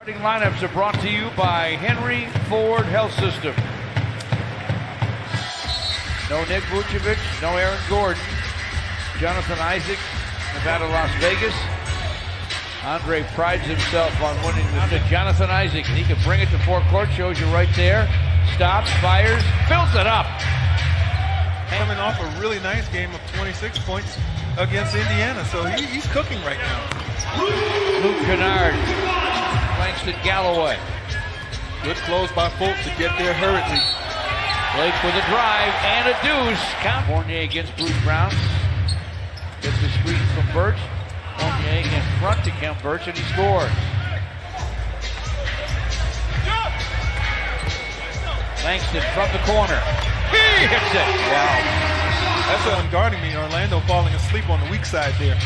Starting lineups are brought to you by Henry Ford Health System. No Nick Vucevic, no Aaron Gordon. Jonathan Isaac, Nevada, Las Vegas. Andre prides himself on winning the stick. Jonathan Isaac, and he can bring it to forecourt, shows you right there. Stops, fires, fills it up. Coming off a really nice game of 26 points against Indiana, so he's cooking right now. Luke Kennard, Langston Galloway. Good close by Fultz to get there hurriedly. Blake with a drive and a deuce. Count. Fournier against Bruce Brown. Gets the screen from Birch. Fournier in front to Kemp Birch, and he scores. Langston from the corner. He hits it. Wow. That's one guarding me. Orlando falling asleep on the weak side there.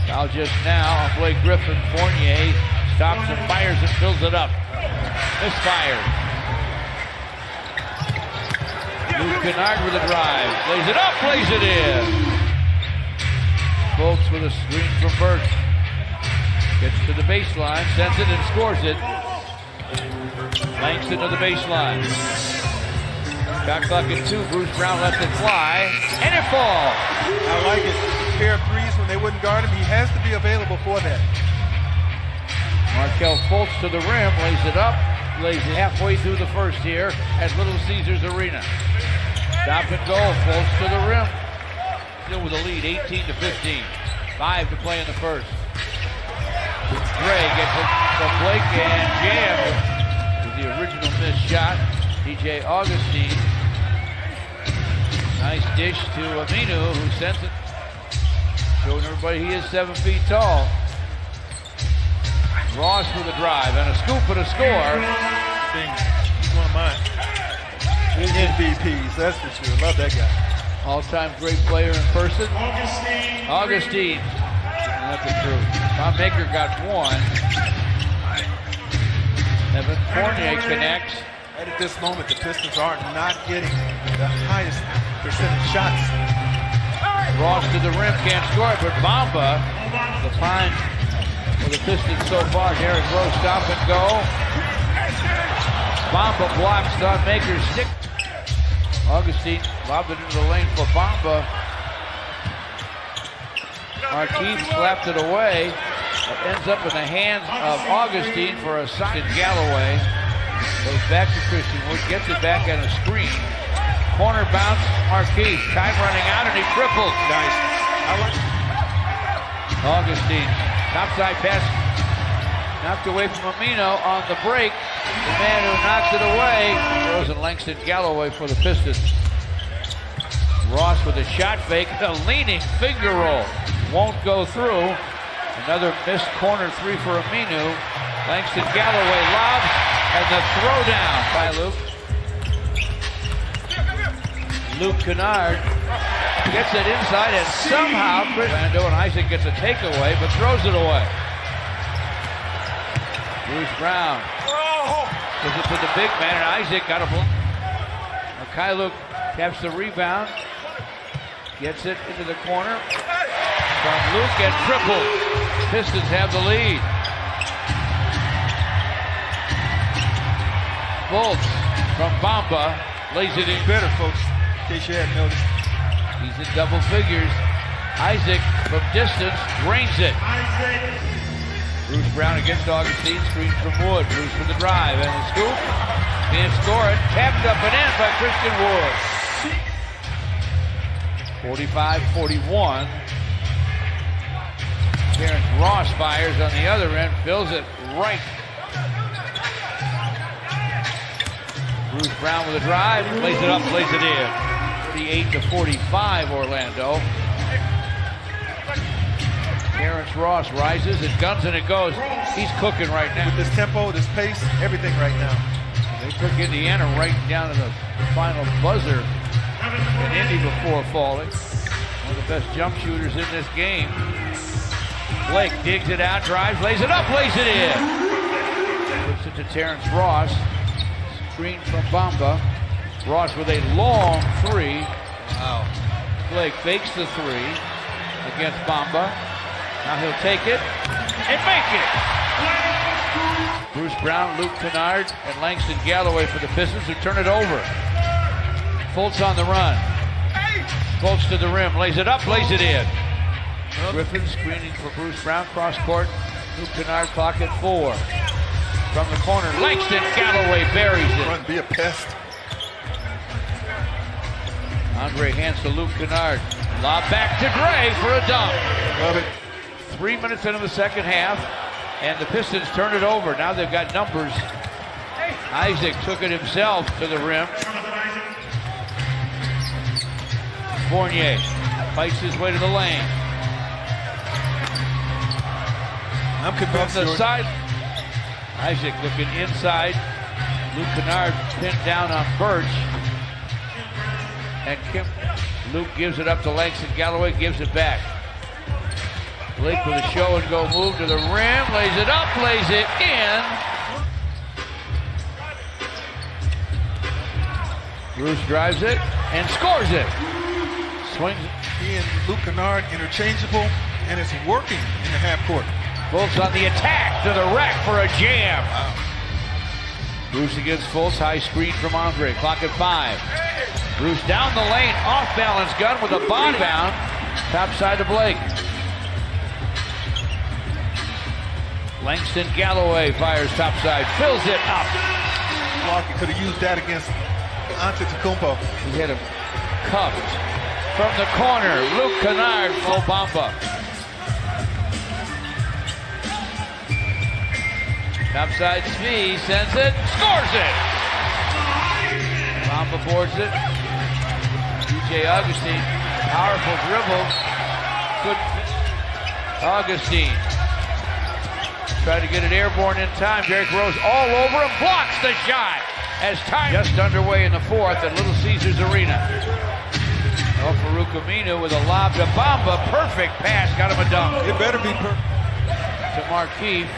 Foul just now on Blake Griffin. Fournier stops and fires and fills it up. Misfired. Luke Kennard with a drive. Lays it up, lays it in. Fultz with a screen from Birch. Gets to the baseline, sends it and scores it. Langston to the baseline. Shot clock at 2. Bruce Brown lets it fly, and it falls. I like it. A pair of threes when they wouldn't guard him. He has to be available for that. Markelle Fultz to the rim, lays it up, lays it halfway through the first here at Little Caesars Arena. Stop and go, Fultz to the rim. Still with a lead, 18-15. 5 to play in the first. Gray gets it from Blake and jammed with the original missed shot. DJ Augustine. Nice dish to Aminu, who sends it. Showing everybody he is 7 feet tall. Ross with a drive and a scoop and a score. He's one of mine. His MVPs, that's for sure. Love that guy. All-time great player in person. Augustine. That's the truth. Tom Baker got one. Evan Fournier connects. Right at this moment, the Pistons are not getting the highest percentage shots. Ross to the rim, can't score it, but Bamba, the find for the Pistons so far. Derrick Rose stop and go. Bamba blocks Don Maker's stick. Augustine lobbed it into the lane for Bamba. Marquis slapped it away. It ends up in the hands of Augustine for a second. Galloway goes back to Christian Wood, gets it back on a screen. Corner bounce, Marquis. Time running out, and he triples. Nice. Augustine, topside pass, knocked away from Amino on the break. The man who knocks it away, throws in Langston Galloway for the Pistons. Ross with a shot fake, a leaning finger roll. Won't go through. Another missed corner three for Aminu. Langston Galloway lobs, and the throwdown by Luke Kennard gets it inside, and somehow Orlando and Isaac gets a takeaway, but throws it away. Bruce Brown gives it to the big man, and Isaac got a block. Mikhailuk taps the rebound, gets it into the corner from Luke and triple. Pistons have the lead. Fultz from Bamba lays it in. Better, folks, in case you hadn't noticed. He's in double figures. Isaac from distance drains it. Bruce Brown against Augustine, screen from Wood. Bruce for the drive and the scoop. Can't score it. Tapped up and in by Christian Wood. 45-41. Terrence Ross fires on the other end, fills it right. Bruce Brown with a drive, lays it up, lays it in. 38-45 Orlando. Terrence Ross rises, it guns and it goes. He's cooking right now. With this tempo, this pace, everything right now. They took Indiana right down to the final buzzer in Indy before falling. One of the best jump shooters in this game. Blake digs it out, drives, lays it up, lays it in. Puts it to Terrence Ross. Screen from Bamba. Ross with a long three. Wow. Blake fakes the three against Bamba. Now he'll take it and make it. Bruce Brown, Luke Kennard, and Langston Galloway for the Pistons, who turn it over. Fultz on the run. Fultz to the rim, lays it up, lays it in. Griffin screening for Bruce Brown, cross court. Luke Kennard, clock at 4. From the corner, Langston Galloway buries it. Run, be a pest. Andre hands to Luke Kennard. Lob back to Gray for a dunk. Love it. 3 minutes into the second half, and the Pistons turn it over. Now they've got numbers. Isaac took it himself to the rim. Fournier fights his way to the lane. I'm From convinced. the side, Isaac looking inside. Luke Kennard pinned down on Birch. And Luke gives it up to Langston Galloway, gives it back. Blake with a show and go move to the rim, lays it up, lays it in. Bruce drives it and scores it. Swings. He and Luke Kennard interchangeable, and it's working in the half court. Fultz on the attack to the rack for a jam. Bruce against Fultz, high screen from Andre, clock at 5. Bruce down the lane, off balance gun with a body bound, top side to Blake. Langston Galloway fires topside, fills it up. Milwaukee could have used that against Antetokounmpo. He had him cuffed from the corner. Luke Kennard, full Bamba. Topside Smee sends it, scores it. Bamba boards it. DJ Augustine, powerful dribble. Good. Augustine tried to get it airborne in time. Derrick Rose all over him, blocks the shot as time just underway in the fourth at Little Caesars Arena. Farouk Aminu with a lob to Bamba, perfect pass, got him a dunk. It better be To Markieff.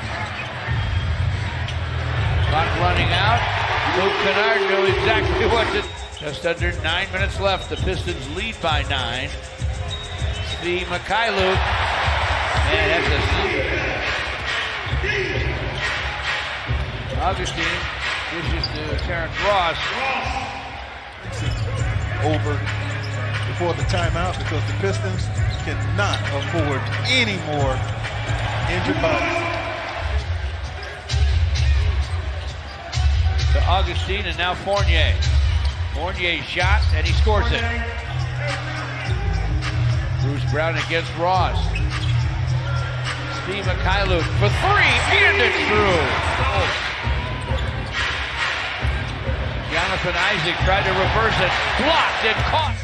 Clock running out. Luke Kennard knew exactly what to. Just under 9 minutes left. The Pistons lead by 9. Svi Mykhailiuk. Man, that's a. Augustine dishes to Terrence Ross. over before the timeout because the Pistons cannot afford any more injured bodies. To Augustine and now Fournier. Fournier shot and he scores it. Bruce Brown against Ross. Svi Mykhailiuk for three and it's through. Jonathan Isaac tried to reverse it, blocked and caught.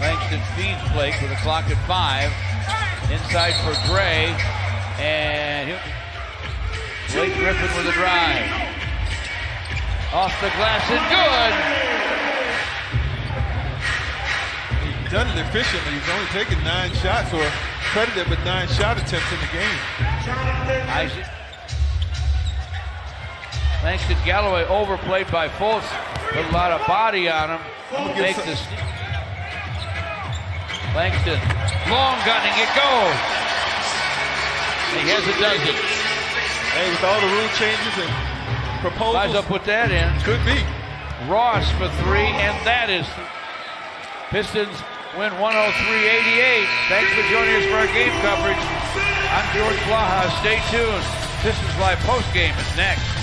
Langston feeds Blake with a clock at 5. Inside for Gray, and Blake Griffin with a drive. Off the glass and good. He's done it efficiently. He's only taken 9 shots, or credited with 9 shot attempts in the game. Isaac. Langston Galloway overplayed by Fultz. Put a lot of body on him. Make the Langston, long gunning, it goes. He has a dozen. Hey, with all the rule changes and proposals. Flies up with that in. Could be. Ross for 3, and that is. Pistons win 103-88. Thanks for joining us for our game coverage. I'm George Blaha. Stay tuned. Pistons Live postgame is next.